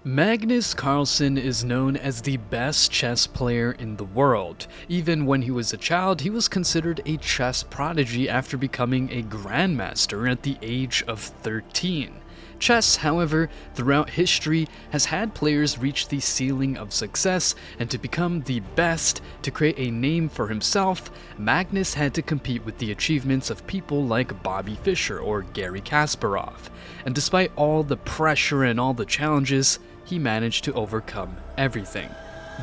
Magnus Carlsen is known as the best chess player in the world. Even when he was a child, he was considered a chess prodigy after becoming a grandmaster at the age of 13. Chess, however, throughout history has had players reach the ceiling of success, and to become the best, to create a name for himself, Magnus had to compete with the achievements of people like Bobby Fischer or Garry Kasparov. And despite all the pressure and all the challenges, he managed to overcome everything.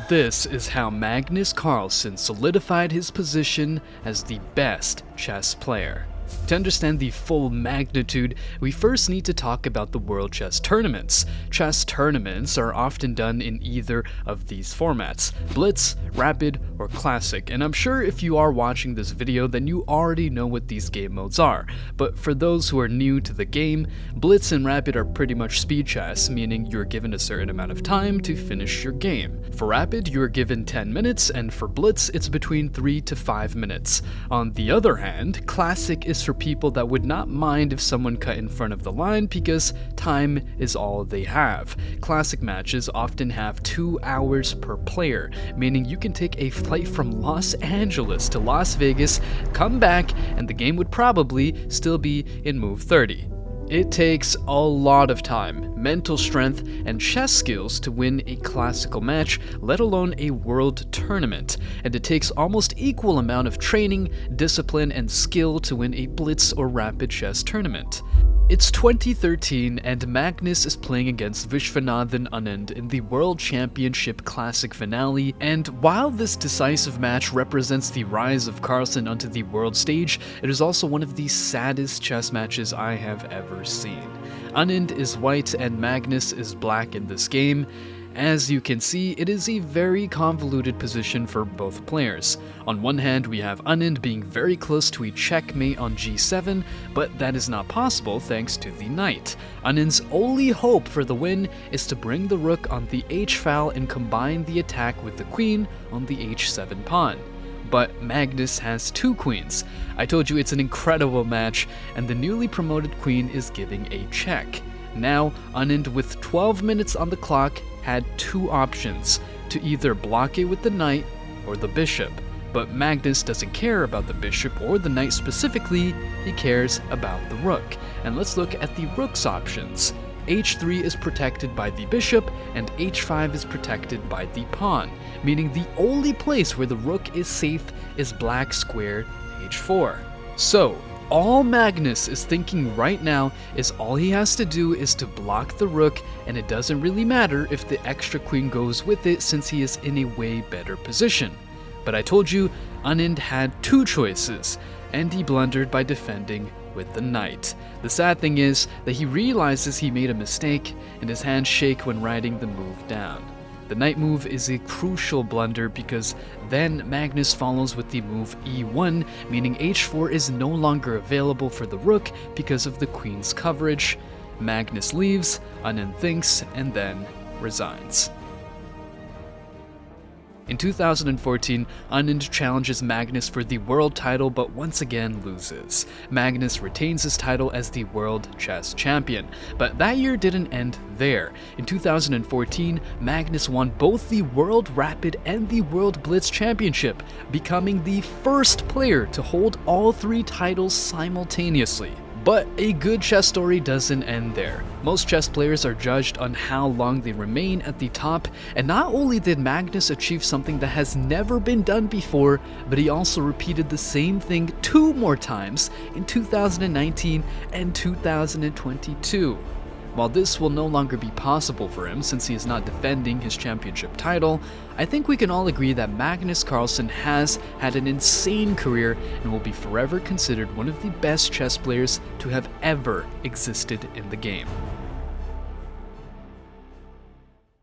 This is how Magnus Carlsen solidified his position as the best chess player. To understand the full magnitude, we first need to talk about the World Chess Tournaments. Chess tournaments are often done in either of these formats: Blitz, Rapid, or Classic, and I'm sure if you are watching this video then you already know what these game modes are. But for those who are new to the game, Blitz and Rapid are pretty much speed chess, meaning you're given a certain amount of time to finish your game. For Rapid, you're given 10 minutes, and for Blitz, it's between 3 to 5 minutes. On the other hand, Classic is for people that would not mind if someone cut in front of the line because time is all they have. Classic matches often have 2 hours per player, meaning you can take a flight from Los Angeles to Las Vegas, come back, and the game would probably still be in move 30. It takes a lot of time, mental strength, and chess skills to win a classical match, let alone a world tournament, and it takes almost equal amount of training, discipline, and skill to win a blitz or rapid chess tournament. It's 2013 and Magnus is playing against Viswanathan Anand in the World Championship Classic finale, and while this decisive match represents the rise of Carlsen onto the world stage, it is also one of the saddest chess matches I have ever seen. Anand is white and Magnus is black in this game. As you can see, it is a very convoluted position for both players. On one hand, we have Anand being very close to a checkmate on g7, but that is not possible thanks to the knight. Anand's only hope for the win is to bring the rook on the h-file and combine the attack with the queen on the h7 pawn. But Magnus has 2 queens. I told you it's an incredible match, and the newly promoted queen is giving a check. Now, Anand with 12 minutes on the clock had 2 options, to either block it with the knight or the bishop. But Magnus doesn't care about the bishop or the knight specifically, he cares about the rook. And let's look at the rook's options. h3 is protected by the bishop and h5 is protected by the pawn, meaning the only place where the rook is safe is black square h4. So, all Magnus is thinking right now is all he has to do is to block the rook, and it doesn't really matter if the extra queen goes with it since he is in a way better position. But I told you, Anand had 2 choices, and he blundered by defending with the knight. The sad thing is that he realizes he made a mistake, and his hands shake when writing the move down. The knight move is a crucial blunder because then Magnus follows with the move e1, meaning h4 is no longer available for the rook because of the queen's coverage. Magnus leaves, Anand thinks, and then resigns. In 2014, Anand challenges Magnus for the world title but once again loses. Magnus retains his title as the world chess champion, but that year didn't end there. In 2014, Magnus won both the World Rapid and the World Blitz Championship, becoming the first player to hold all 3 titles simultaneously. But a good chess story doesn't end there. Most chess players are judged on how long they remain at the top, and not only did Magnus achieve something that has never been done before, but he also repeated the same thing 2 more times in 2019 and 2022. While this will no longer be possible for him since he is not defending his championship title, I think we can all agree that Magnus Carlsen has had an insane career and will be forever considered one of the best chess players to have ever existed in the game.